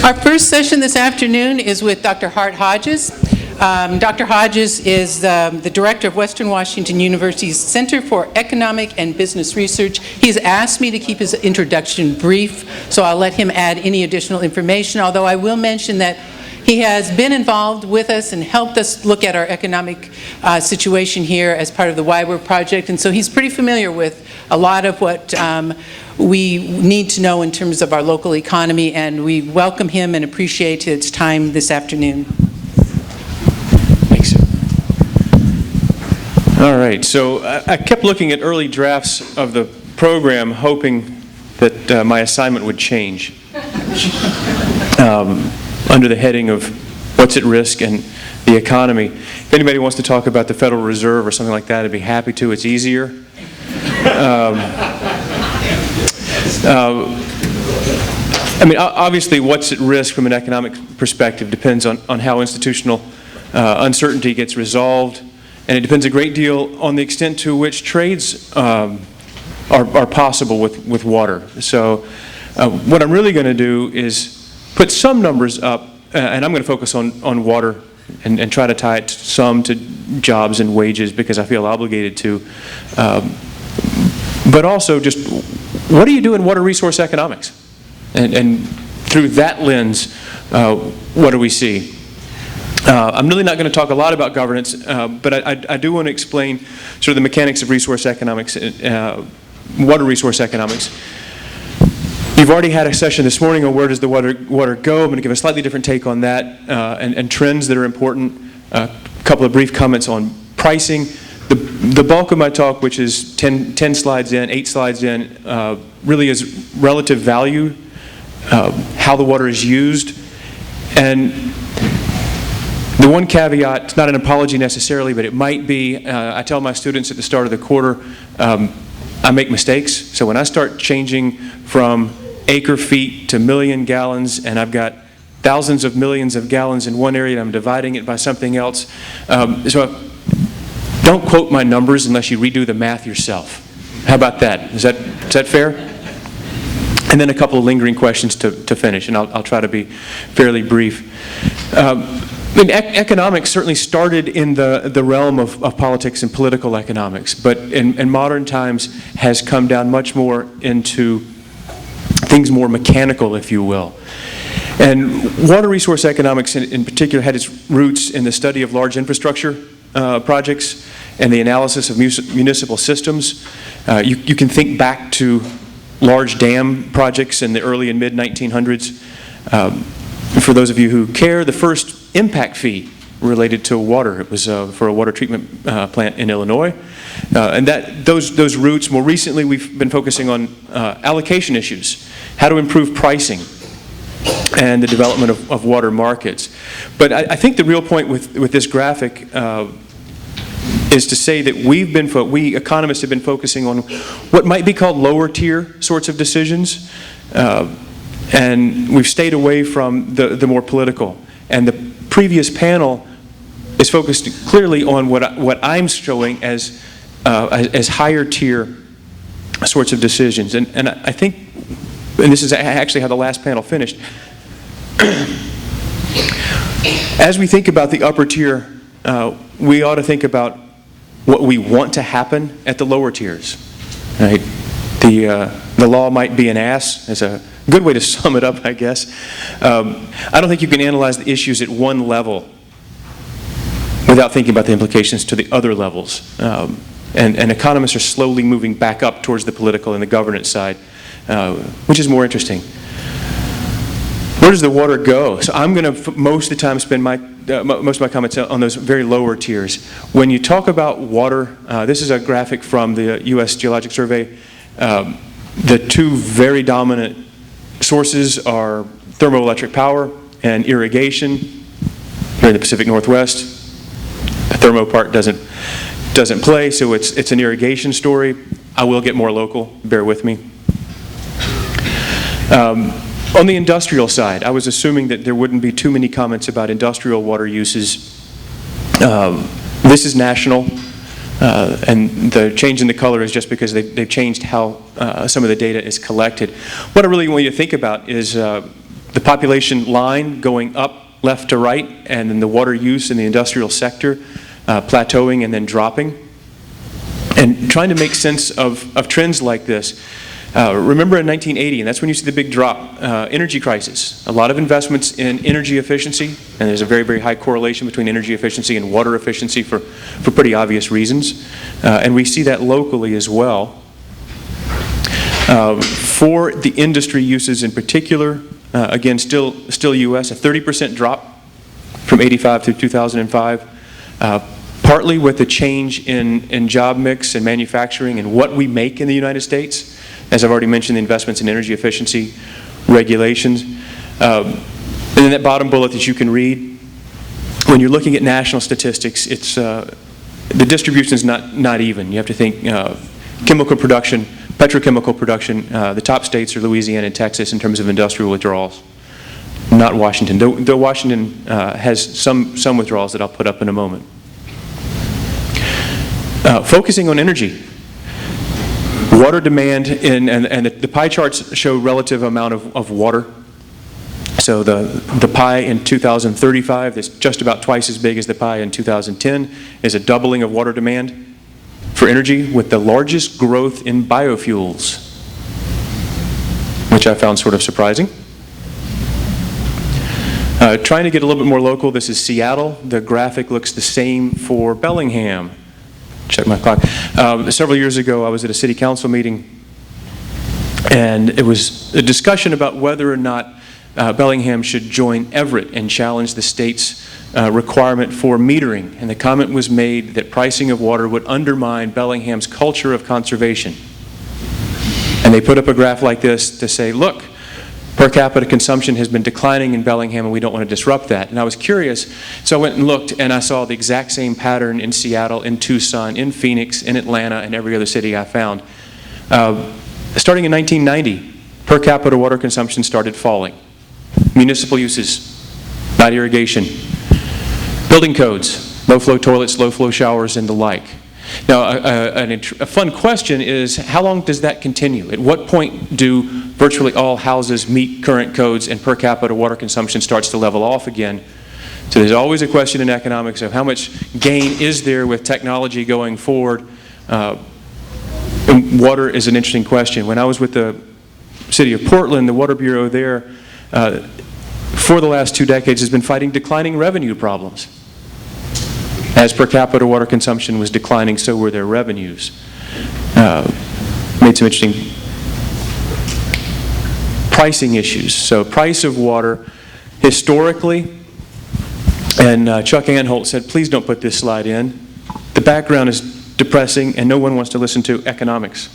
Our first session this afternoon is with Dr. Hart Hodges. Dr. Hodges is the director of Western Washington University's Center for Economic and Business Research. He's asked me to keep his introduction brief, so I'll let him add any additional information, although I will mention that he has been involved with us and helped us look at our economic situation here as part of the WIWER project, and so he's pretty familiar with a lot of what we need to know in terms of our local economy, and we welcome him and appreciate his time this afternoon. Thanks. All right, so I kept looking at early drafts of the program hoping that my assignment would change under the heading of what's at risk and the economy. If anybody wants to talk about the Federal Reserve or something like that, I'd be happy to. It's easier. I mean, obviously what's at risk from an economic perspective depends on how institutional uncertainty gets resolved, and it depends a great deal on the extent to which trades are possible with water. So what I'm really going to do is put some numbers up, and I'm going to focus on water and try to tie it some to jobs and wages because I feel obligated to. But also just what do you do in water resource economics? And through that lens, what do we see? I'm really not going to talk a lot about governance, but I do want to explain sort of the mechanics of resource economics, water resource economics. You've already had a session this morning on where does the water go. I'm going to give a slightly different take on that and trends that are important. A couple of brief comments on pricing. The bulk of my talk, which is 10 slides in, 8 slides in, really is relative value, how the water is used. And the one caveat, it's not an apology necessarily, but it might be, I tell my students at the start of the quarter, I make mistakes. So when I start changing from acre feet to million gallons, and I've got thousands of millions of gallons in one area and I'm dividing it by something else, don't quote my numbers unless you redo the math yourself. How about that? Is that fair? And then a couple of lingering questions to finish, and I'll try to be fairly brief. I mean, economics certainly started in the realm of politics and political economics, but in modern times has come down much more into things more mechanical, if you will. And water resource economics in particular had its roots in the study of large infrastructure projects and the analysis of municipal systems. You can think back to large dam projects in the early and mid-1900s. For those of you who care, the first impact fee related to water, it was for a water treatment plant in Illinois. And those roots, more recently we've been focusing on allocation issues, how to improve pricing, and the development of water markets. But I think the real point with this graphic is to say that we economists have been focusing on what might be called lower tier sorts of decisions, and we've stayed away from the more political. And the previous panel is focused clearly on what I'm showing as higher tier sorts of decisions. And I think, and this is actually how the last panel finished, as we think about the upper tier, we ought to think about what we want to happen at the lower tiers. Right? The law might be an ass, is a good way to sum it up, I guess. I don't think you can analyze the issues at one level without thinking about the implications to the other levels. And economists are slowly moving back up towards the political and the governance side, which is more interesting. Where does the water go? So I'm going to most of the time spend most of my comments on those very lower tiers. When you talk about water, this is a graphic from the U.S. Geologic Survey. The two very dominant sources are thermoelectric power and irrigation here in the Pacific Northwest. The thermo part doesn't play, so it's an irrigation story. I will get more local, bear with me. On the industrial side, I was assuming that there wouldn't be too many comments about industrial water uses. This is national, and the change in the color is just because they've changed how some of the data is collected. What I really want you to think about is the population line going up left to right, and then the water use in the industrial sector plateauing and then dropping. And trying to make sense of trends like this. Remember in 1980, and that's when you see the big drop, energy crisis. A lot of investments in energy efficiency, and there's a very, very high correlation between energy efficiency and water efficiency for pretty obvious reasons. And we see that locally as well. For the industry uses in particular, again, still U.S., a 30% drop from 85 through 2005. Partly with the change in job mix and manufacturing and what we make in the United States. As I've already mentioned, the investments in energy efficiency, regulations. And then that bottom bullet that you can read, when you're looking at national statistics, it's, the distribution is not even. You have to think chemical production, petrochemical production, the top states are Louisiana and Texas in terms of industrial withdrawals, not Washington. Though Washington has some withdrawals that I'll put up in a moment. Focusing on energy, water demand, and the pie charts show relative amount of water. So the pie in 2035 that's just about twice as big as the pie in 2010 is a doubling of water demand for energy, with the largest growth in biofuels, which I found sort of surprising. Trying to get a little bit more local, this is Seattle. The graphic looks the same for Bellingham. Check my clock. Several years ago, I was at a city council meeting, and it was a discussion about whether or not Bellingham should join Everett and challenge the state's requirement for metering. And the comment was made that pricing of water would undermine Bellingham's culture of conservation. And they put up a graph like this to say, look, per capita consumption has been declining in Bellingham, and we don't want to disrupt that. And I was curious, so I went and looked, and I saw the exact same pattern in Seattle, in Tucson, in Phoenix, in Atlanta, and every other city I found. Starting in 1990, per capita water consumption started falling. Municipal uses, not irrigation. Building codes, low-flow toilets, low-flow showers, and the like. Now, a fun question is, how long does that continue? At what point do virtually all houses meet current codes and per capita water consumption starts to level off again? So there's always a question in economics of how much gain is there with technology going forward. And water is an interesting question. When I was with the city of Portland, the Water Bureau there, for the last 2 decades has been fighting declining revenue problems. As per capita water consumption was declining, so were their revenues. Made some interesting pricing issues. So price of water, historically, and Chuck Anholt said, please don't put this slide in. The background is depressing, and no one wants to listen to economics.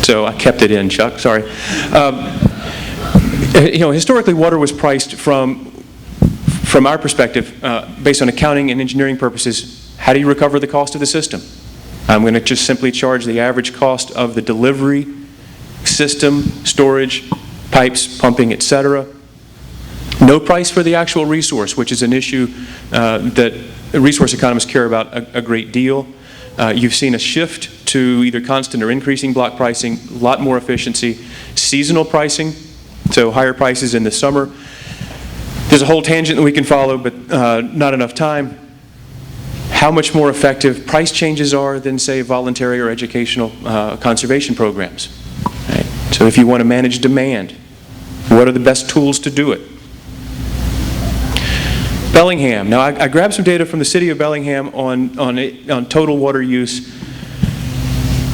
So I kept it in, Chuck, sorry. Historically, water was priced from our perspective, based on accounting and engineering purposes. How do you recover the cost of the system? I'm going to just simply charge the average cost of the delivery, system, storage, pipes, pumping, etc. No price for the actual resource, which is an issue that resource economists care about a great deal. You've seen a shift to either constant or increasing block pricing, a lot more efficiency, seasonal pricing, so higher prices in the summer. There's a whole tangent that we can follow, but not enough time. How much more effective price changes are than, say, voluntary or educational conservation programs. Right? So if you want to manage demand, what are the best tools to do it? Bellingham. Now, I grabbed some data from the city of Bellingham on total water use.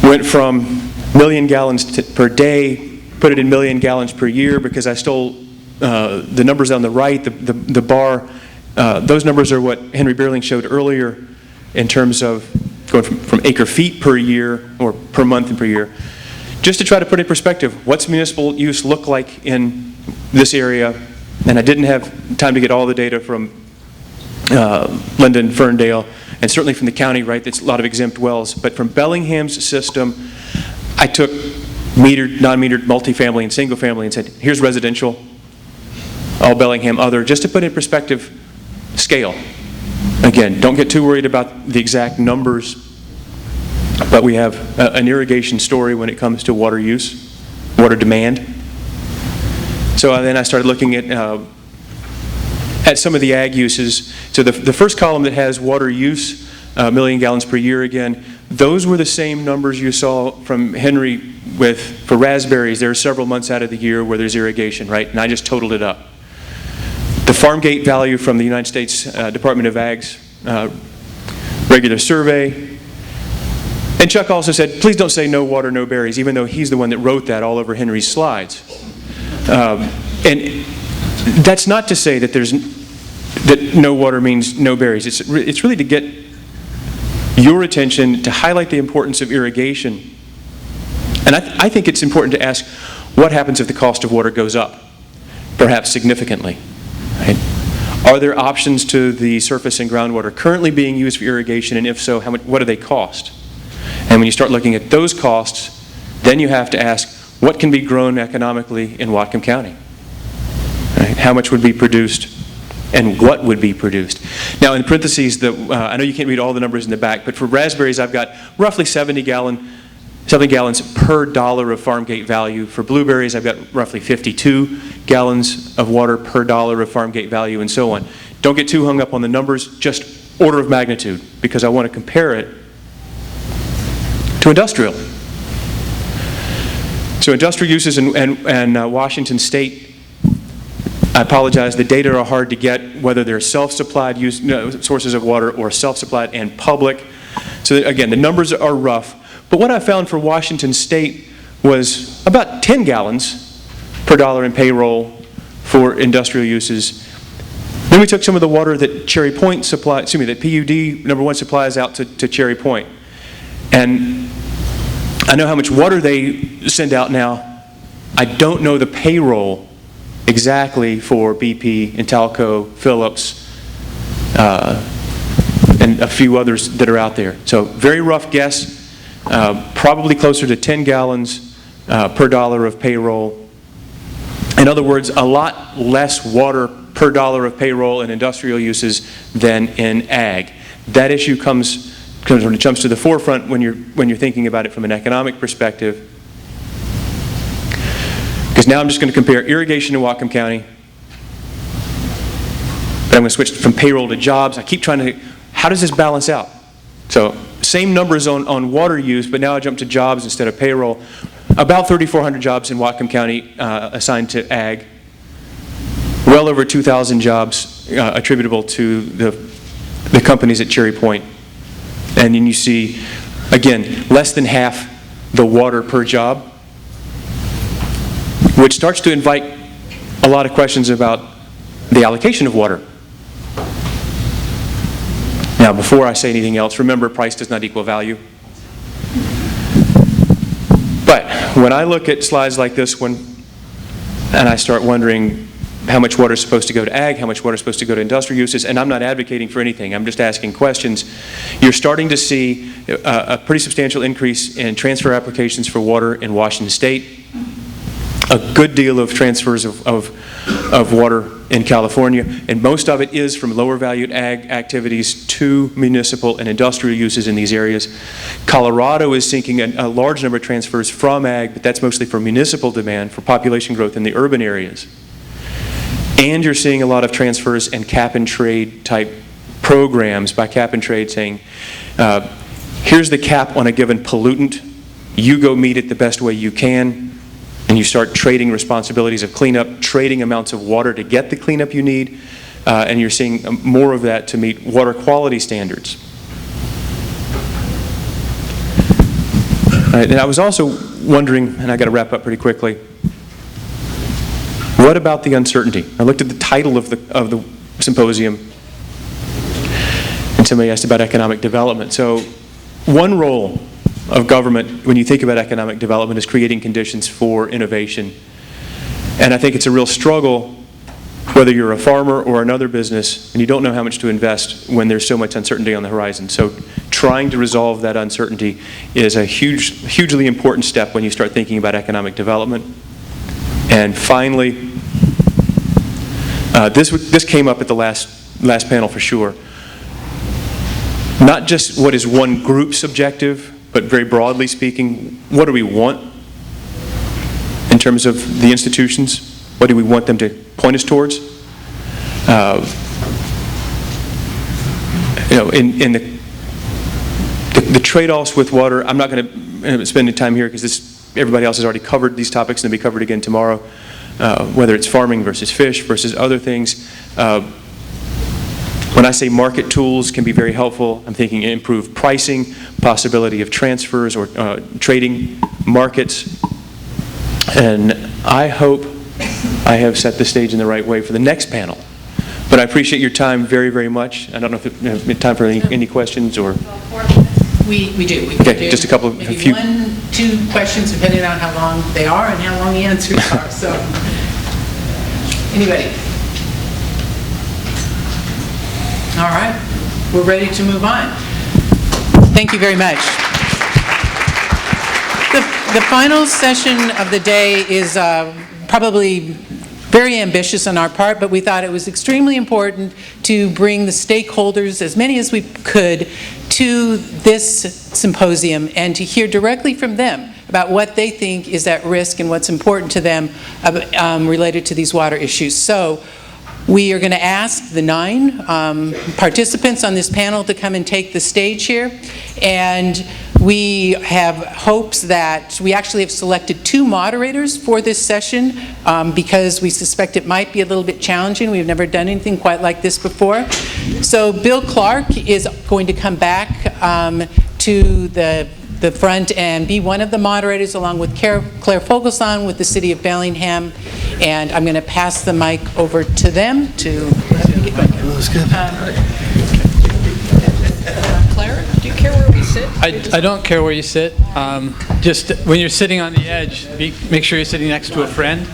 Went from million gallons per day, put it in million gallons per year because I stole the numbers on the right, the bar. Those numbers are what Henry Beerling showed earlier in terms of going from acre feet per year or per month and per year. Just to try to put in perspective, what's municipal use look like in this area? And I didn't have time to get all the data from Linden, Ferndale, and certainly from the county, right? That's a lot of exempt wells. But from Bellingham's system, I took metered, non-metered, multifamily, and single family and said, here's residential, all Bellingham other, just to put in perspective scale. Again, don't get too worried about the exact numbers, but we have an irrigation story when it comes to water use, water demand. So then I started looking at some of the ag uses. So the first column that has water use, million gallons per year again, those were the same numbers you saw from Henry for raspberries. There are several months out of the year where there's irrigation, right? And I just totaled it up. The farm gate value from the United States Department of Ag's regular survey. And Chuck also said, please don't say no water, no berries, even though he's the one that wrote that all over Henry's slides. And that's not to say that that no water means no berries. It's really to get your attention, to highlight the importance of irrigation. And I think it's important to ask, what happens if the cost of water goes up, perhaps significantly? Right? Are there options to the surface and groundwater currently being used for irrigation, and if so, what do they cost? And when you start looking at those costs, then you have to ask, what can be grown economically in Whatcom County? Right? How much would be produced, and what would be produced? Now, in parentheses, I know you can't read all the numbers in the back, but for raspberries, I've got roughly 70 gallons per dollar of farm gate value. For blueberries, I've got roughly 52 gallons of water per dollar of farm gate value, and so on. Don't get too hung up on the numbers, just order of magnitude, because I want to compare it to industrial. So industrial uses in Washington State, I apologize, the data are hard to get, whether they're self-supplied sources of water or self-supplied and public. So again, the numbers are rough. But what I found for Washington State was about 10 gallons per dollar in payroll for industrial uses. Then we took some of the water that Cherry Point supplied, that PUD #1 supplies out to Cherry Point. And I know how much water they send out now. I don't know the payroll exactly for BP, Intalco, Phillips, and a few others that are out there. So very rough guess, probably closer to 10 gallons per dollar of payroll. In other words, a lot less water per dollar of payroll in industrial uses than in ag. That issue jumps to the forefront when you're thinking about it from an economic perspective. Because now I'm just going to compare irrigation in Whatcom County. But I'm going to switch from payroll to jobs. I keep trying to, how does this balance out? So same numbers on water use, but now I jump to jobs instead of payroll. About 3,400 jobs in Whatcom County assigned to ag. Well over 2,000 jobs attributable to the companies at Cherry Point. And then you see, again, less than half the water per job, which starts to invite a lot of questions about the allocation of water. Now, before I say anything else, remember, price does not equal value. But when I look at slides like this one, and I start wondering how much water is supposed to go to ag, how much water is supposed to go to industrial uses, and I'm not advocating for anything, I'm just asking questions, you're starting to see a pretty substantial increase in transfer applications for water in Washington State, a good deal of transfers of water in California, and most of it is from lower valued ag activities to municipal and industrial uses in these areas. Colorado is seeking a large number of transfers from ag, but that's mostly for municipal demand, for population growth in the urban areas. And you're seeing a lot of transfers and cap and trade type programs, by cap and trade saying, here's the cap on a given pollutant, you go meet it the best way you can, and you start trading responsibilities of cleanup, trading amounts of water to get the cleanup you need, and you're seeing more of that to meet water quality standards. And I was also wondering, and I got to wrap up pretty quickly, what about the uncertainty? I looked at the title of the symposium, and somebody asked about economic development. So one role of government, when you think about economic development, is creating conditions for innovation. And I think it's a real struggle, whether you're a farmer or another business, and you don't know how much to invest when there's so much uncertainty on the horizon. So trying to resolve that uncertainty is a hugely important step when you start thinking about economic development. And finally, this came up at the last panel for sure. Not just what is one group's objective, but very broadly speaking, what do we want in terms of the institutions? What do we want them to point us towards? In the trade-offs with water, I'm not going to spend any time here because everybody else has already covered these topics and they'll be covered again tomorrow, whether it's farming versus fish versus other things. When I say market tools can be very helpful, I'm thinking improved pricing, possibility of transfers or trading markets. And I hope I have set the stage in the right way for the next panel. But I appreciate your time very, very much. I don't know if you have time for any questions or... We do. Okay, just a couple of... Maybe 1-2 questions, depending on how long they are and how long the answers are. So, anybody? All right. We're ready to move on. Thank you very much. The final session of the day is probably very ambitious on our part, but we thought it was extremely important to bring the stakeholders, as many as we could, to this symposium and to hear directly from them about what they think is at risk and what's important to them related to these water issues. So we are going to ask the 9 participants on this panel to come and take the stage here. And we have hopes that we actually have selected 2 moderators for this session because we suspect it might be a little bit challenging. We've never done anything quite like this before. So Bill Clark is going to come back to the front and be one of the moderators along with Claire Fogelson with the City of Bellingham. And I'm going to pass the mic over to them to get going. Claire, do you care where we sit? I don't care where you sit. Just when you're sitting on the edge, make sure you're sitting next to a friend.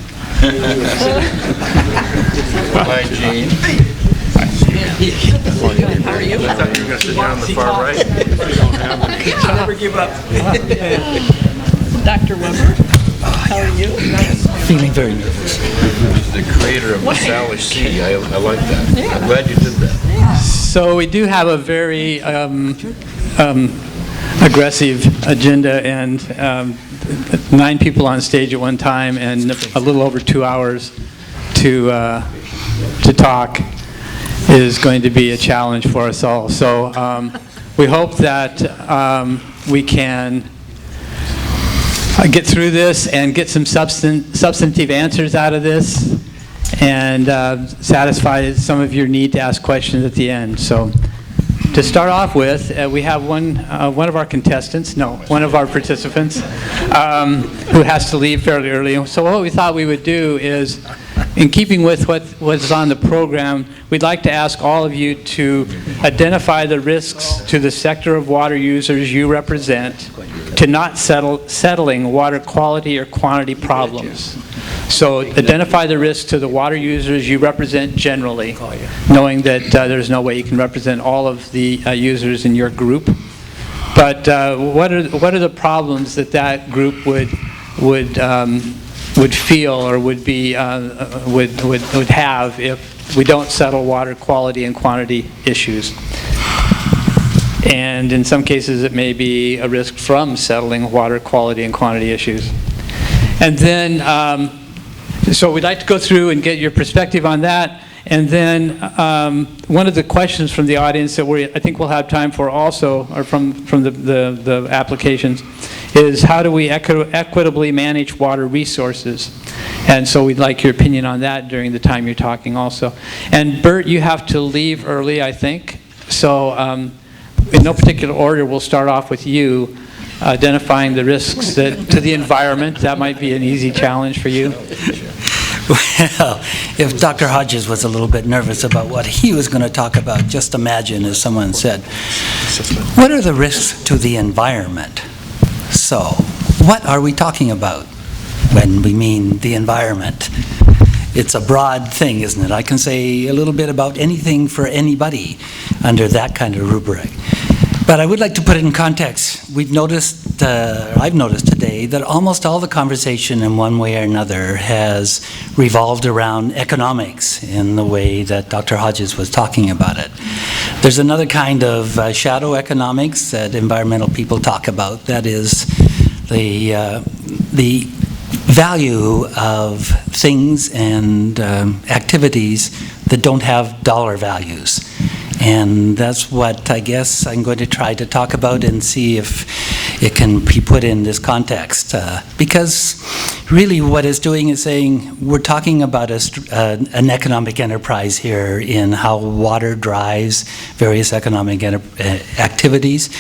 Hi, Gene. How are you? I thought you were going to sit down on the far right. Never give up. Dr. Weber, how are you? Feeling very nervous. The creator of the Salish Sea. I like that. I'm glad you did that. So we do have a very aggressive agenda and 9 people on stage at one time and a little over 2 hours to talk is going to be a challenge for us all. So we hope that we can get through this and get some substantive answers out of this and satisfy some of your need to ask questions at the end. So to start off with, we have one of our participants who has to leave fairly early. So what we thought we would do is, in keeping with what was on the program, we'd like to ask all of you to identify the risks to the sector of water users you represent to not settling water quality or quantity problems. So identify the risks to the water users you represent generally, knowing that there's no way you can represent all of the users in your group. But what are the problems that group would feel or would have if we don't settle water quality and quantity issues? And in some cases, it may be a risk from settling water quality and quantity issues. And then, so we'd like to go through and get your perspective on that. And then one of the questions from the audience that I think we'll have time for also, or from the applications, is how do we equitably manage water resources? And so we'd like your opinion on that during the time you're talking also. And Bert, you have to leave early, I think. So in no particular order, we'll start off with you, identifying the risks to the environment. That might be an easy challenge for you. Well, if Dr. Hodges was a little bit nervous about what he was going to talk about, just imagine, as someone said, what are the risks to the environment? So, what are we talking about when we mean the environment? It's a broad thing, isn't it? I can say a little bit about anything for anybody under that kind of rubric. But I would like to put it in context. We've noticed, I've noticed today, that almost all the conversation in one way or another has revolved around economics in the way that Dr. Hodges was talking about it. There's another kind of shadow economics that environmental people talk about. That is the value of things and activities that don't have dollar values. And that's what I guess I'm going to try to talk about and see if it can be put in this context. Because really what it's doing is saying we're talking about an economic enterprise here in how water drives various economic activities.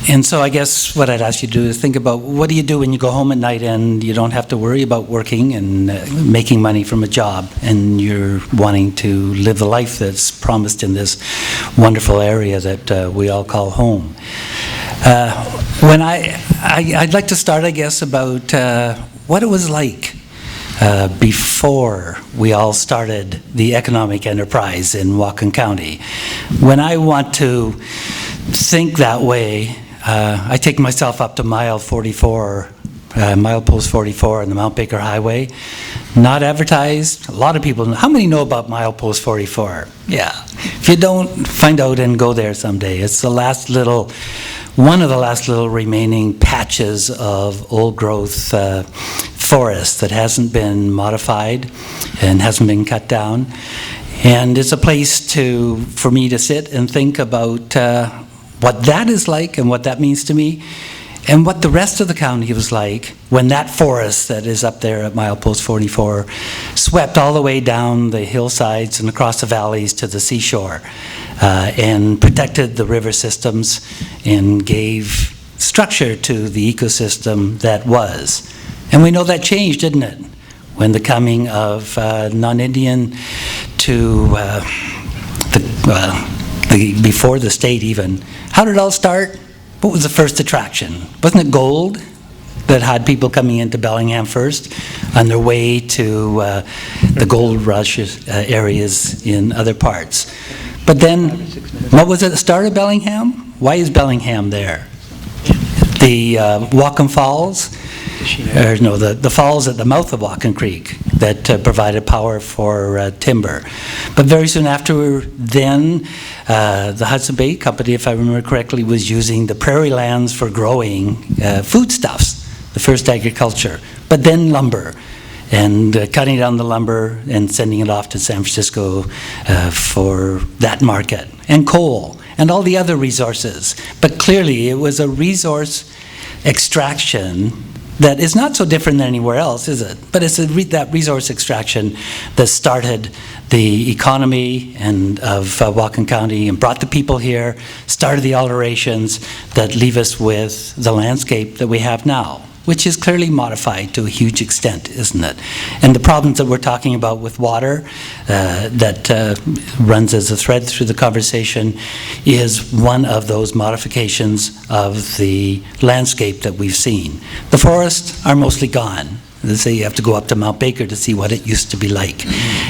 And so I guess what I'd ask you to do is think about what do you do when you go home at night and you don't have to worry about working and making money from a job, and you're wanting to live the life that's promised in this wonderful area that we all call home. When I'd like to start, I guess, about what it was like before we all started the economic enterprise in Whatcom County. When I want to think that way, I take myself up to mile 44, milepost 44 on the Mount Baker Highway. Not advertised. A lot of people know. How many know about milepost 44? Yeah. If you don't, find out and go there someday. It's the last little, one of the last little remaining patches of old growth forest that hasn't been modified and hasn't been cut down. And it's a place for me to sit and think about what that is like and what that means to me, and what the rest of the county was like when that forest that is up there at milepost 44 swept all the way down the hillsides and across the valleys to the seashore and protected the river systems and gave structure to the ecosystem that was. And we know that changed, didn't it? When the coming of non-Indian to before the state even. How did it all start? What was the first attraction? Wasn't it gold that had people coming into Bellingham first on their way to the gold rush areas in other parts? But then, what was at the start of Bellingham? Why is Bellingham there? The Whatcom Falls, or no, the falls at the mouth of Whatcom Creek that provided power for timber. But very soon after then, the Hudson Bay Company, if I remember correctly, was using the prairie lands for growing foodstuffs, the first agriculture, but then lumber, and cutting down the lumber and sending it off to San Francisco for that market, and coal, and all the other resources. But clearly it was a resource extraction that is not so different than anywhere else, is it? But it's that resource extraction that started the economy of Whatcom County and brought the people here, started the alterations that leave us with the landscape that we have now, which is clearly modified to a huge extent, isn't it? And the problems that we're talking about with water that runs as a thread through the conversation is one of those modifications of the landscape that we've seen. The forests are mostly gone. They say you have to go up to Mount Baker to see what it used to be like.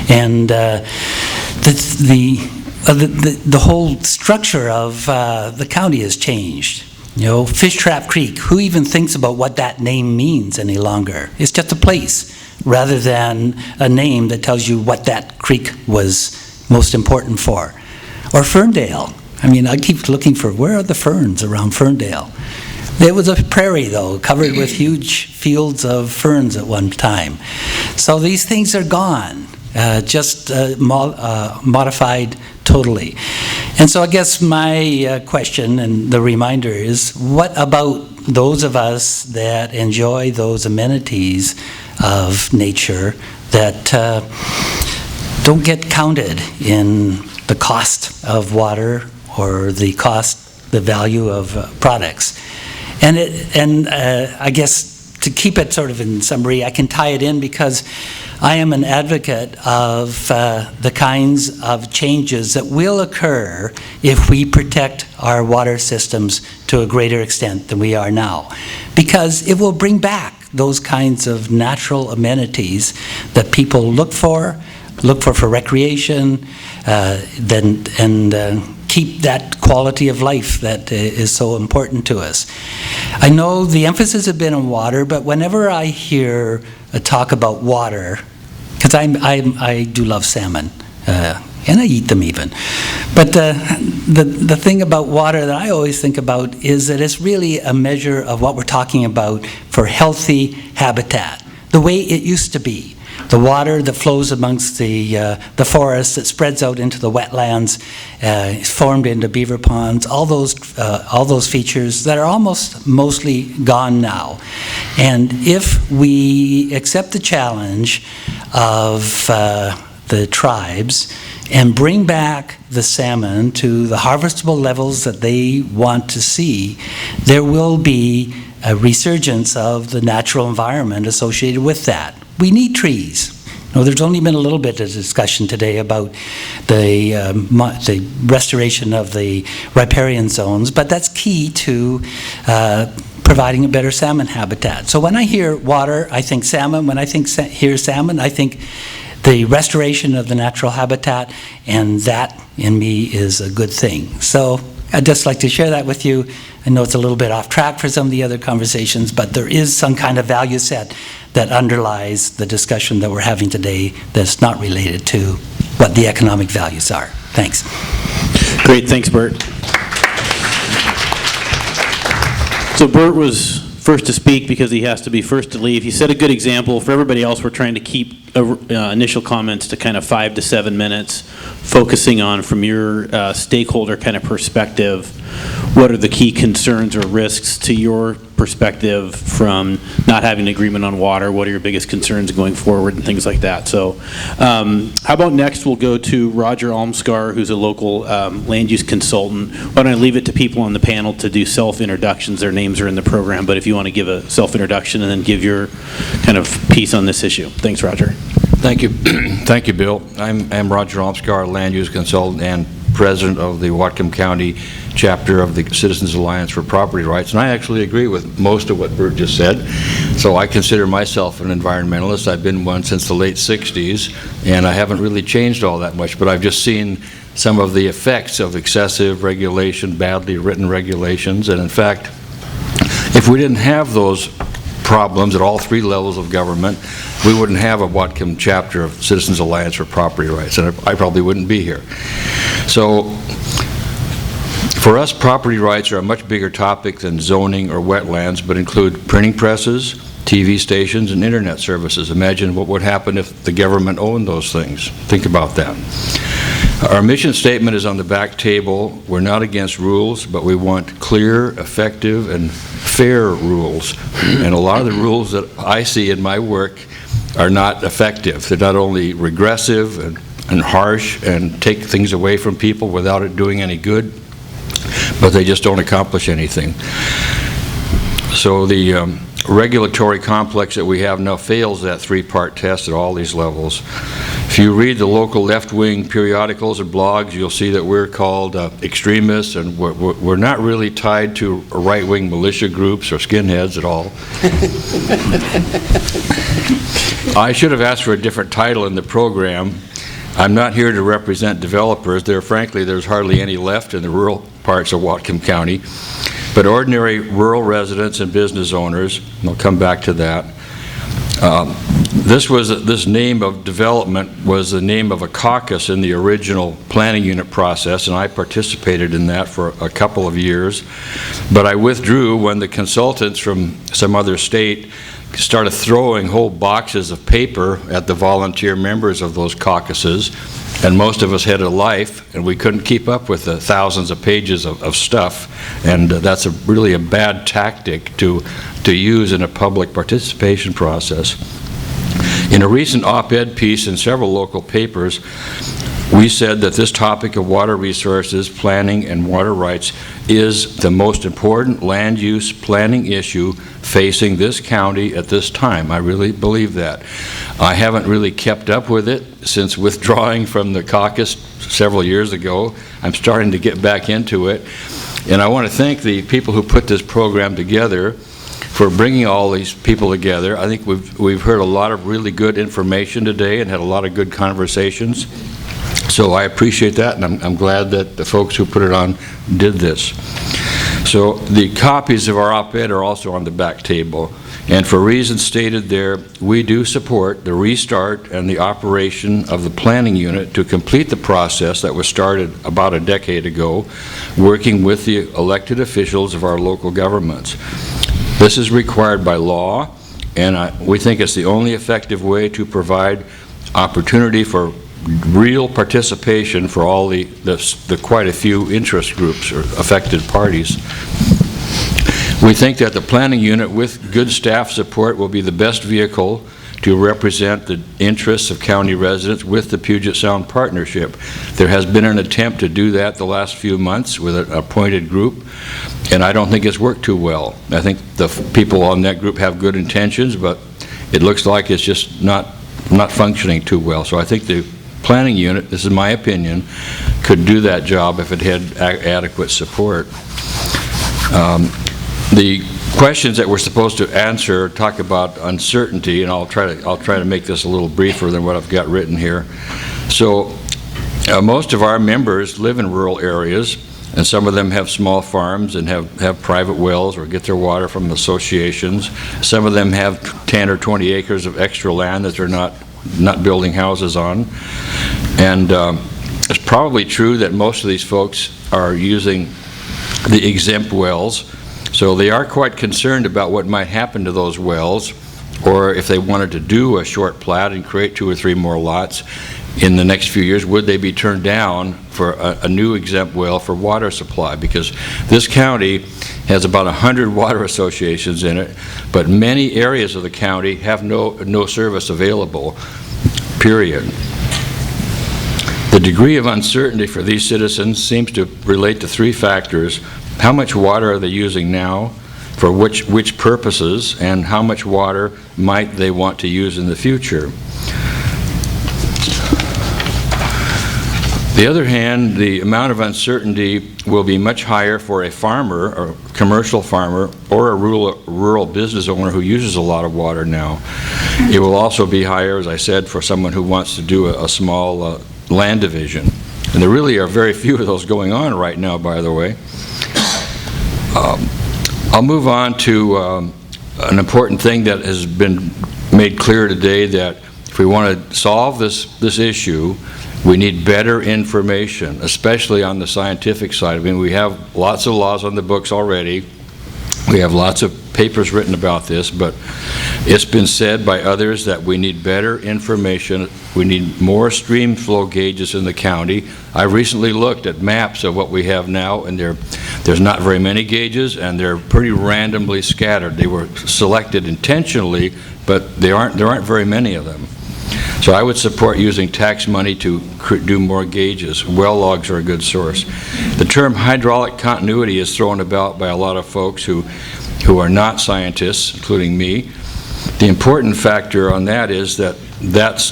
And the whole structure of the county has changed. You know, Fish Trap Creek, who even thinks about what that name means any longer? It's just a place rather than a name that tells you what that creek was most important for. Or Ferndale. I mean, I keep looking for where are the ferns around Ferndale. It was a prairie, though, covered with huge fields of ferns at one time. So these things are gone, just modified totally. And so I guess my question and the reminder is, what about those of us that enjoy those amenities of nature that don't get counted in the cost of water or the value of products? And I guess to keep it sort of in summary, I can tie it in because I am an advocate of the kinds of changes that will occur if we protect our water systems to a greater extent than we are now. Because it will bring back those kinds of natural amenities that people look for recreation, keep that quality of life that is so important to us. I know the emphasis has been on water, but whenever I hear a talk about water, because I do love salmon, and I eat them even, but the thing about water that I always think about is that it's really a measure of what we're talking about for healthy habitat. the way it used to be. The water that flows amongst the forest that spreads out into the wetlands, formed into beaver ponds, all those features that are almost mostly gone now. And if we accept the challenge of the tribes and bring back the salmon to the harvestable levels that they want to see, there will be a resurgence of the natural environment associated with that. We need trees. Now, there's only been a little bit of discussion today about the restoration of the riparian zones, but that's key to providing a better salmon habitat. So when I hear water, I think salmon. When I hear salmon, I think the restoration of the natural habitat, and that, in me, is a good thing. So I'd just like to share that with you. I know it's a little bit off track for some of the other conversations, but there is some kind of value set that underlies the discussion that we're having today that's not related to what the economic values are. Thanks. Great, thanks, Bert. So Bert was first to speak because he has to be first to leave. He set a good example. For everybody else, we're trying to keep initial comments to kind of 5 to 7 minutes, focusing on, from your stakeholder kind of perspective, what are the key concerns or risks to your perspective from not having an agreement on water? What are your biggest concerns going forward and things like that? So how about next we'll go to Roger Almskar, who's a local land use consultant. Why don't I leave it to people on the panel to do self-introductions? Their names are in the program, but if you want to give a self-introduction and then give your kind of piece on this issue. Thanks, Roger. Thank you. Thank you, Bill. I'm Roger Almskar, land use consultant and president of the Whatcom County chapter of the Citizens Alliance for Property Rights, and I actually agree with most of what Bert just said. So I consider myself an environmentalist. I've been one since the late 60s, and I haven't really changed all that much, but I've just seen some of the effects of excessive regulation, badly written regulations, and in fact, if we didn't have those problems at all 3 levels of government, we wouldn't have a Whatcom chapter of Citizens Alliance for Property Rights, and I probably wouldn't be here. So for us, property rights are a much bigger topic than zoning or wetlands, but include printing presses, TV stations, and internet services. Imagine what would happen if the government owned those things. Think about that. Our mission statement is on the back table. We're not against rules, but we want clear, effective, and fair rules. And a lot of the rules that I see in my work are not effective. They're not only regressive and harsh and take things away from people without it doing any good, but they just don't accomplish anything. So the regulatory complex that we have now fails that 3-part test at all these levels. If you read the local left-wing periodicals and blogs, you'll see that we're called extremists, and we're not really tied to right-wing militia groups or skinheads at all. I should have asked for a different title in the program. I'm not here to represent developers. Frankly, there's hardly any left in the rural parts of Whatcom County. But ordinary rural residents and business owners, and I'll come back to that. This name of development was the name of a caucus in the original planning unit process, and I participated in that for a couple of years. But I withdrew when the consultants from some other state started throwing whole boxes of paper at the volunteer members of those caucuses, and most of us had a life, and we couldn't keep up with the thousands of pages of stuff, and that's really a bad tactic to use in a public participation process. In a recent op-ed piece in several local papers, we said that this topic of water resources, planning, and water rights is the most important land use planning issue facing this county at this time. I really believe that. I haven't really kept up with it since withdrawing from the caucus several years ago. I'm starting to get back into it. And I want to thank the people who put this program together for bringing all these people together. I think we've heard a lot of really good information today and had a lot of good conversations. So I appreciate that, and I'm glad that the folks who put it on did this. So the copies of our op-ed are also on the back table, and for reasons stated there, we do support the restart and the operation of the planning unit to complete the process that was started about a decade ago, working with the elected officials of our local governments. This is required by law, and we think it's the only effective way to provide opportunity for real participation for all the quite a few interest groups or affected parties. We think that the planning unit with good staff support will be the best vehicle to represent the interests of county residents with the Puget Sound Partnership. There has been an attempt to do that the last few months with an appointed group, and I don't think it's worked too well. I think the people on that group have good intentions, but it looks like it's just not functioning too well. So I think the planning unit, this is my opinion, could do that job if it had adequate support. The questions that we're supposed to answer talk about uncertainty, and I'll try to make this a little briefer than what I've got written here. So most of our members live in rural areas, and some of them have small farms and have private wells or get their water from associations. Some of them have 10 or 20 acres of extra land that they're not building houses on. And it's probably true that most of these folks are using the exempt wells. So they are quite concerned about what might happen to those wells, or if they wanted to do a short plat and create 2 or 3 more lots in the next few years, would they be turned down for a new exempt well for water supply? Because this county has about 100 water associations in it, but many areas of the county have no service available, period. The degree of uncertainty for these citizens seems to relate to 3 factors. How much water are they using now, for which purposes, and how much water might they want to use in the future? On the other hand, the amount of uncertainty will be much higher for a farmer, or commercial farmer, or a rural business owner who uses a lot of water now. It will also be higher, as I said, for someone who wants to do a small land division. And there really are very few of those going on right now, by the way. I'll move on to an important thing that has been made clear today, that if we want to solve this issue, we need better information, especially on the scientific side. I mean, we have lots of laws on the books already. We have lots of papers written about this, but it's been said by others that we need better information. We need more stream flow gauges in the county. I recently looked at maps of what we have now, and there's not very many gauges, and they're pretty randomly scattered. They were selected intentionally, but there aren't very many of them. So I would support using tax money to do more gauges. Well logs are a good source. The term hydraulic continuity is thrown about by a lot of folks who are not scientists, including me. The important factor on that is that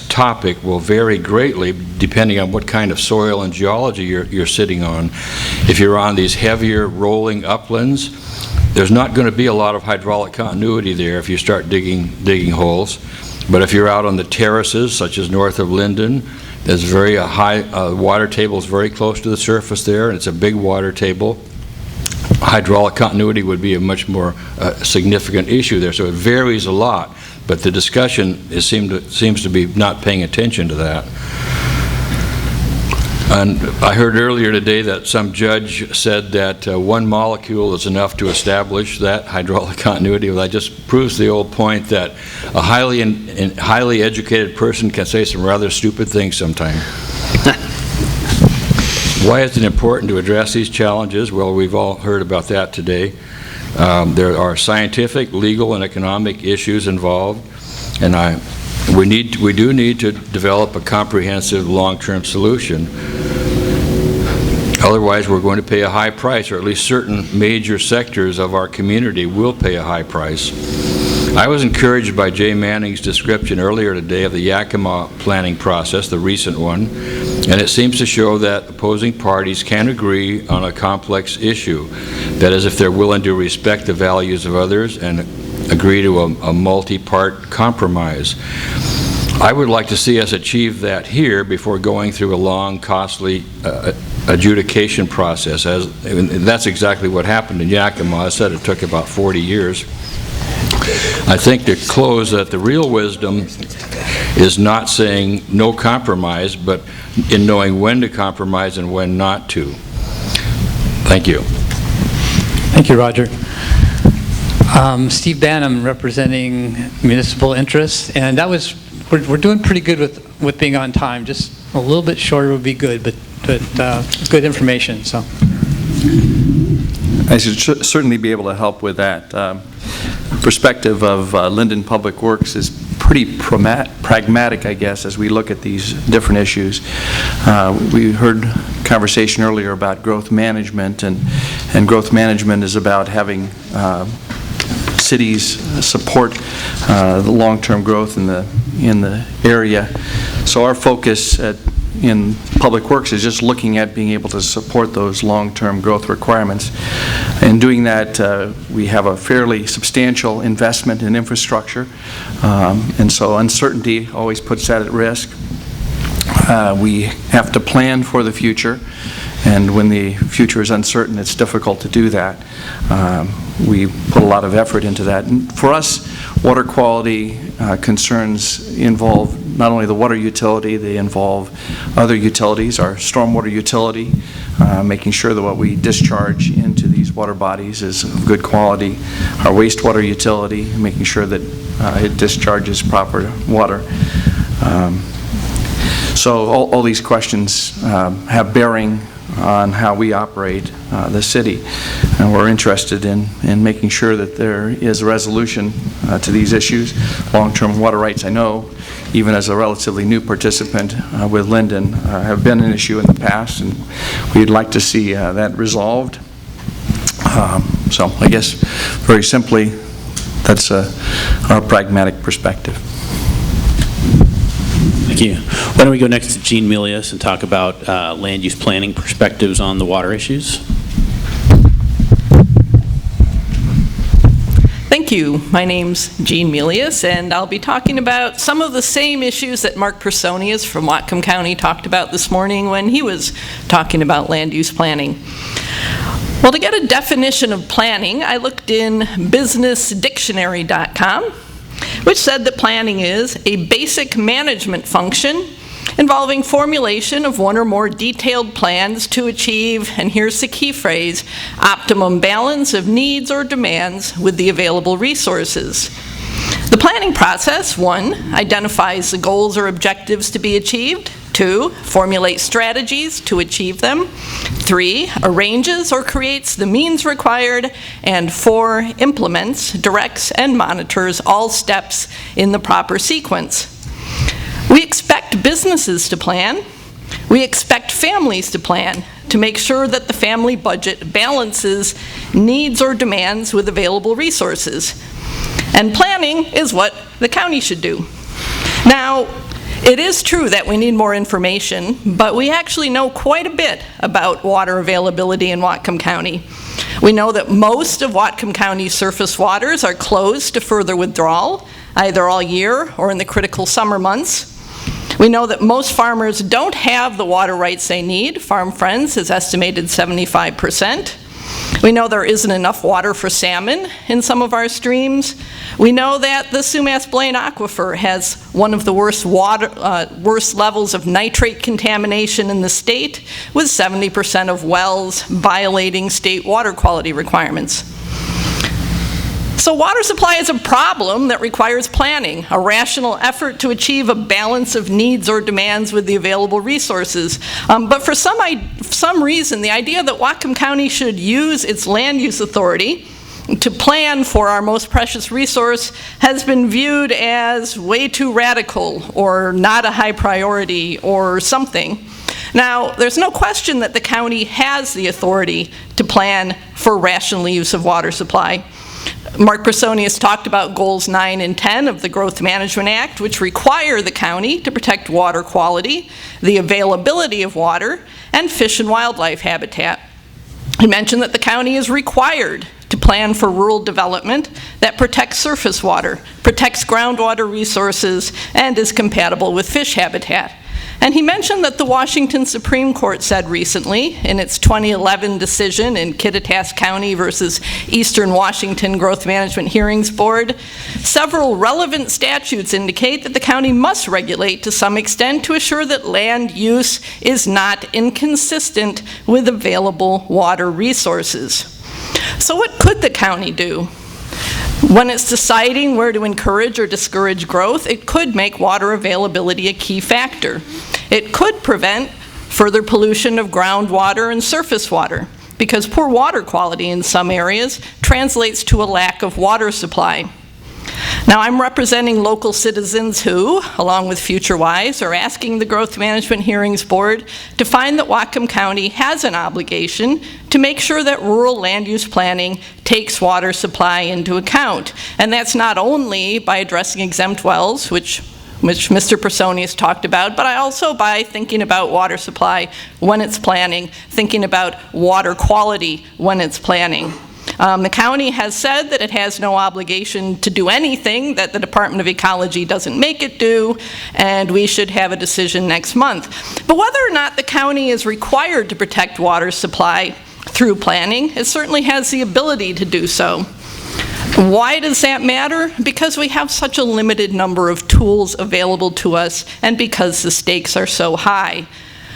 topic will vary greatly depending on what kind of soil and geology you're sitting on. If you're on these heavier rolling uplands, there's not going to be a lot of hydraulic continuity there if you start digging holes. But if you're out on the terraces, such as north of Linden, there's very high water table is very close to the surface there, and it's a big water table. Hydraulic continuity would be a much more significant issue there, so it varies a lot. But the discussion seems to be not paying attention to that. And I heard earlier today that some judge said that 1 molecule is enough to establish that hydraulic continuity. Well, that just proves the old point that a highly educated person can say some rather stupid things sometimes. Why is it important to address these challenges? Well, we've all heard about that today. There are scientific, legal, and economic issues involved, and we do need to develop a comprehensive long-term solution. Otherwise, we're going to pay a high price, or at least certain major sectors of our community will pay a high price. I was encouraged by Jay Manning's description earlier today of the Yakima planning process, the recent one, and it seems to show that opposing parties can agree on a complex issue. That is, if they're willing to respect the values of others and agree to a multi-part compromise. I would like to see us achieve that here before going through a long, costly adjudication process. And that's exactly what happened in Yakima. I said it took about 40 years. I think to close that the real wisdom is not saying no compromise, but in knowing when to compromise and when not to. Thank you. Thank you, Roger. Steve Banham representing municipal interests, and that was, we're doing pretty good with being on time. Just a little bit shorter would be good, but good information, so. I should certainly be able to help with that. Perspective of Linden Public Works is pretty pragmatic, I guess, as we look at these different issues. We heard conversation earlier about growth management, and growth management is about having cities support the long-term growth in the area. So our focus in Public Works is just looking at being able to support those long-term growth requirements. In doing that, we have a fairly substantial investment in infrastructure, and so uncertainty always puts that at risk. We have to plan for the future, and when the future is uncertain, it's difficult to do that. We put a lot of effort into that. And for us, water quality concerns involve not only the water utility, they involve other utilities, our stormwater utility, making sure that what we discharge into these water bodies is of good quality, our wastewater utility, making sure that it discharges proper water. So all these questions have bearing on how we operate the city, and we're interested in making sure that there is a resolution to these issues. Long-term water rights, I know, even as a relatively new participant with Linden, have been an issue in the past, and we'd like to see that resolved. So I guess very simply, that's our pragmatic perspective. Thank you. Why don't we go next to Gene Milius and talk about land use planning perspectives on the water issues? Thank you. My name's Jean Milius, and I'll be talking about some of the same issues that Mark Personius from Whatcom County talked about this morning when he was talking about land use planning. Well, to get a definition of planning, I looked in businessdictionary.com, which said that planning is a basic management function involving formulation of one or more detailed plans to achieve, and here's the key phrase, optimum balance of needs or demands with the available resources. The planning process, 1, identifies the goals or objectives to be achieved. 2, formulates strategies to achieve them. 3, arranges or creates the means required. And 4, implements, directs, and monitors all steps in the proper sequence. We expect businesses to plan. We expect families to plan to make sure that the family budget balances needs or demands with available resources. And planning is what the county should do. Now, it is true that we need more information, but we actually know quite a bit about water availability in Whatcom County. We know that most of Whatcom County's surface waters are closed to further withdrawal, either all year or in the critical summer months. We know that most farmers don't have the water rights they need. Farm Friends has estimated 75%. We know there isn't enough water for salmon in some of our streams. We know that the Sumas Blaine Aquifer has one of the worst levels of nitrate contamination in the state, with 70% of wells violating state water quality requirements. So water supply is a problem that requires planning, a rational effort to achieve a balance of needs or demands with the available resources. But for some reason, the idea that Whatcom County should use its land use authority to plan for our most precious resource has been viewed as way too radical or not a high priority or something. Now, there's no question that the county has the authority to plan for rational use of water supply. Mark Personius talked about goals 9 and 10 of the Growth Management Act, which require the county to protect water quality, the availability of water, and fish and wildlife habitat. He mentioned that the county is required to plan for rural development that protects surface water, protects groundwater resources, and is compatible with fish habitat. And he mentioned that the Washington Supreme Court said recently in its 2011 decision in Kittitas County versus Eastern Washington Growth Management Hearings Board, several relevant statutes indicate that the county must regulate to some extent to assure that land use is not inconsistent with available water resources. So what could the county do? When it's deciding where to encourage or discourage growth, it could make water availability a key factor. It could prevent further pollution of groundwater and surface water, because poor water quality in some areas translates to a lack of water supply. Now, I'm representing local citizens who, along with FutureWise, are asking the Growth Management Hearings Board to find that Whatcom County has an obligation to make sure that rural land use planning takes water supply into account. And that's not only by addressing exempt wells, which Mr. Personi has talked about, but also by thinking about water supply when it's planning, thinking about water quality when it's planning. The county has said that it has no obligation to do anything that the Department of Ecology doesn't make it do, and we should have a decision next month. But whether or not the county is required to protect water supply through planning, it certainly has the ability to do so. Why does that matter? Because we have such a limited number of tools available to us, and because the stakes are so high.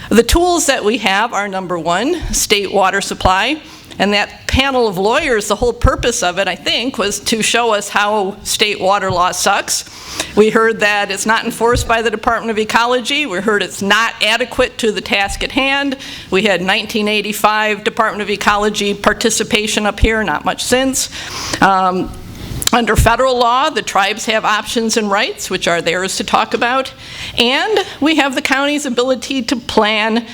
The tools that we have are, number one, state water supply. And that panel of lawyers, the whole purpose of it, I think, was to show us how state water law sucks. We heard that it's not enforced by the Department of Ecology. We heard it's not adequate to the task at hand. We had 1985 Department of Ecology participation up here, not much since. Under federal law, the tribes have options and rights, which are theirs to talk about. And we have the county's ability to plan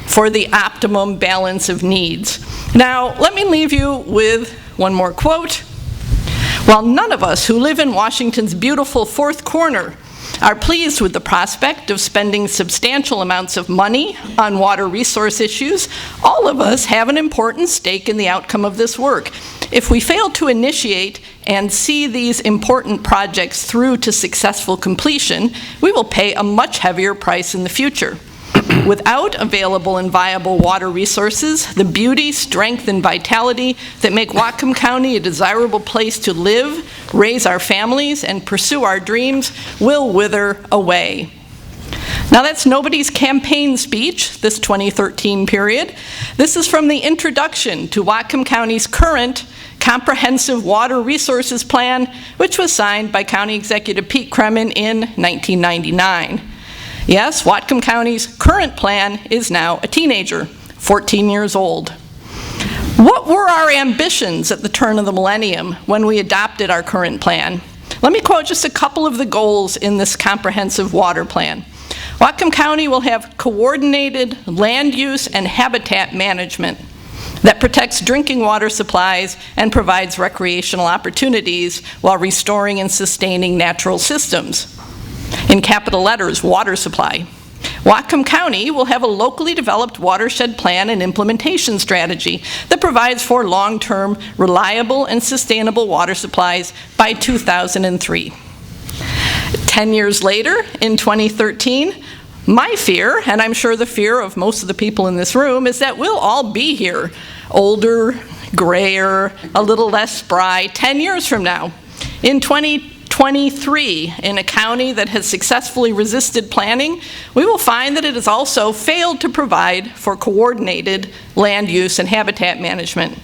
for the optimum balance of needs. Now, let me leave you with one more quote. While none of us who live in Washington's beautiful fourth corner are pleased with the prospect of spending substantial amounts of money on water resource issues, all of us have an important stake in the outcome of this work. If we fail to initiate and see these important projects through to successful completion, we will pay a much heavier price in the future. Without available and viable water resources, the beauty, strength, and vitality that make Whatcom County a desirable place to live, raise our families, and pursue our dreams will wither away. Now, that's nobody's campaign speech, this 2013 period. This is from the introduction to Whatcom County's current Comprehensive Water Resources Plan, which was signed by County Executive Pete Kremen in 1999. Yes, Whatcom County's current plan is now a teenager, 14 years old. What were our ambitions at the turn of the millennium when we adopted our current plan? Let me quote just a couple of the goals in this comprehensive water plan. Whatcom County will have coordinated land use and habitat management that protects drinking water supplies and provides recreational opportunities while restoring and sustaining natural systems. In capital letters, water supply. Whatcom County will have a locally developed watershed plan and implementation strategy that provides for long-term, reliable, and sustainable water supplies by 2003. 10 years later, in 2013, my fear, and I'm sure the fear of most of the people in this room, is that we'll all be here, older, grayer, a little less spry, 10 years from now. In 2023, in a county that has successfully resisted planning, we will find that it has also failed to provide for coordinated land use and habitat management,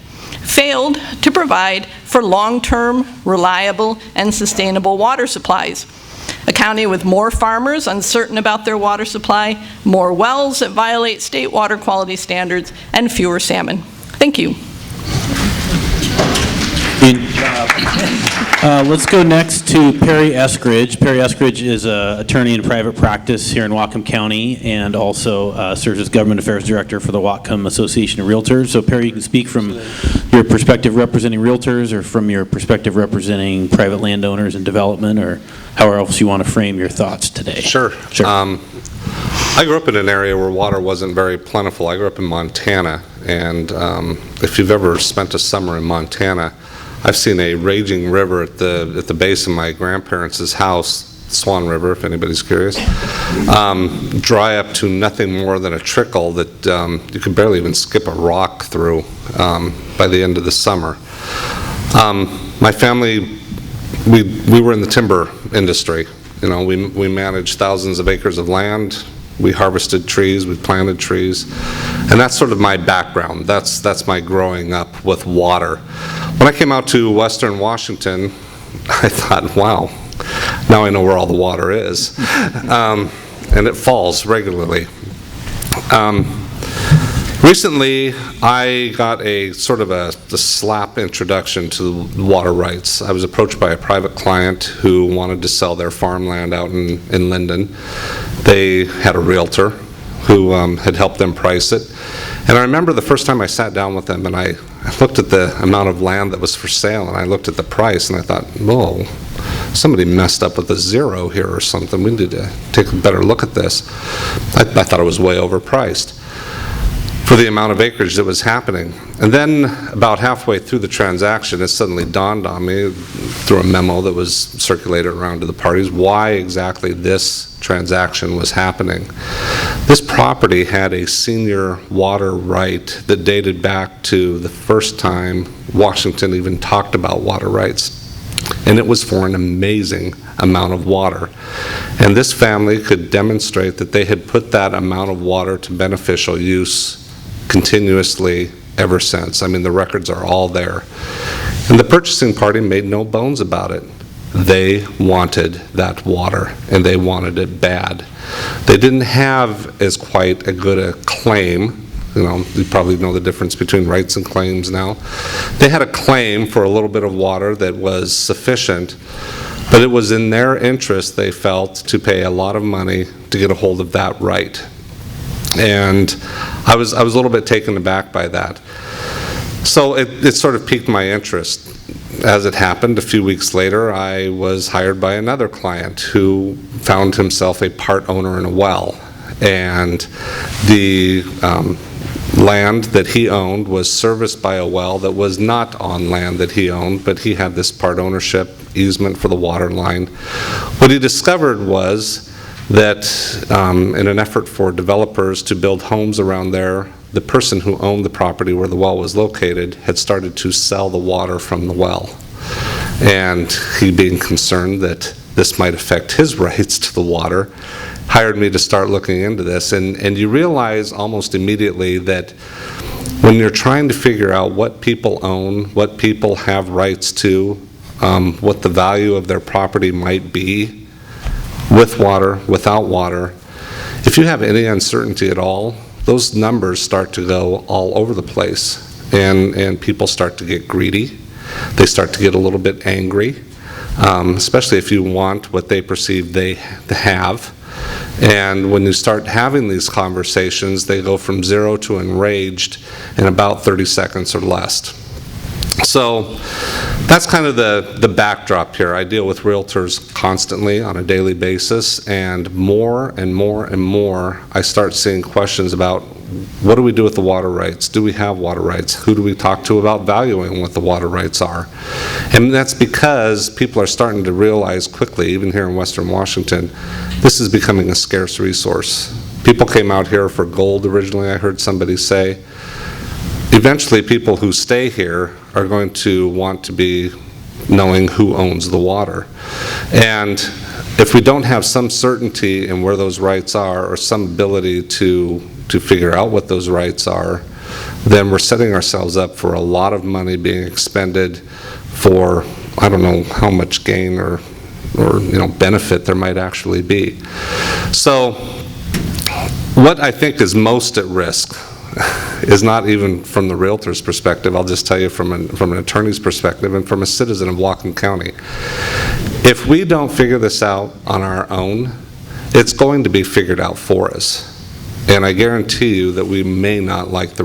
failed to provide for long-term, reliable, and sustainable water supplies. A county with more farmers uncertain about their water supply, more wells that violate state water quality standards, and fewer salmon. Thank you. Let's go next to Perry Eskridge. Perry Eskridge is an attorney in private practice here in Whatcom County and also serves as Government Affairs Director for the Whatcom Association of Realtors. So Perry, you can speak from your perspective representing realtors or from your perspective representing private landowners and development, or however else you want to frame your thoughts today. Sure. I grew up in an area where water wasn't very plentiful. I grew up in Montana, and if you've ever spent a summer in Montana, I've seen a raging river at the base of my grandparents' house, Swan River, if anybody's curious, dry up to nothing more than a trickle that you could barely even skip a rock through by the end of the summer. My family, we were in the timber industry. You know, we managed thousands of acres of land. We harvested trees, we planted trees, and that's sort of my background. That's my growing up with water. When I came out to Western Washington, I thought, wow, now I know where all the water is. And it falls regularly. Recently, I got a sort of a slap introduction to water rights. I was approached by a private client who wanted to sell their farmland out in Linden. They had a realtor who had helped them price it. And I remember the first time I sat down with them and I looked at the amount of land that was for sale and I looked at the price and I thought, whoa, somebody messed up with a zero here or something. We need to take a better look at this. I thought it was way overpriced for the amount of acreage that was happening. And then about halfway through the transaction, it suddenly dawned on me through a memo that was circulated around to the parties why exactly this transaction was happening. This property had a senior water right that dated back to the first time Washington even talked about water rights. And it was for an amazing amount of water. And this family could demonstrate that they had put that amount of water to beneficial use continuously ever since. I mean, the records are all there. And the purchasing party made no bones about it. They wanted that water, and they wanted it bad. They didn't have as quite a good a claim. You know, you probably know the difference between rights and claims now. They had a claim for a little bit of water that was sufficient, but it was in their interest, they felt, to pay a lot of money to get a hold of that right. And I was a little bit taken aback by that. So it sort of piqued my interest. As it happened, a few weeks later, I was hired by another client who found himself a part owner in a well. And the land that he owned was serviced by a well that was not on land that he owned, but he had this part ownership easement for the water line. What he discovered was that in an effort for developers to build homes around there, the person who owned the property where the well was located had started to sell the water from the well. And he, being concerned that this might affect his rights to the water, hired me to start looking into this. And you realize almost immediately that when you're trying to figure out what people own, what people have rights to, what the value of their property might be, with water, without water, if you have any uncertainty at all, those numbers start to go all over the place, and people start to get greedy. They start to get a little bit angry, especially if you want what they perceive they have. And when you start having these conversations, they go from 0 to enraged in about 30 seconds or less. So that's kind of the backdrop here. I deal with realtors constantly on a daily basis, and more and more and more I start seeing questions about what do we do with the water rights? Do we have water rights? Who do we talk to about valuing what the water rights are? And that's because people are starting to realize quickly, even here in Western Washington, this is becoming a scarce resource. People came out here for gold originally, I heard somebody say. Eventually, people who stay here are going to want to be knowing who owns the water. And if we don't have some certainty in where those rights are, or some ability to figure out what those rights are, then we're setting ourselves up for a lot of money being expended for, I don't know how much gain or benefit there might actually be. So what I think is most at risk is not even from the realtor's perspective. I'll just tell you from an attorney's perspective and from a citizen of Whatcom County. If we don't figure this out on our own, it's going to be figured out for us. And I guarantee you that we may not like the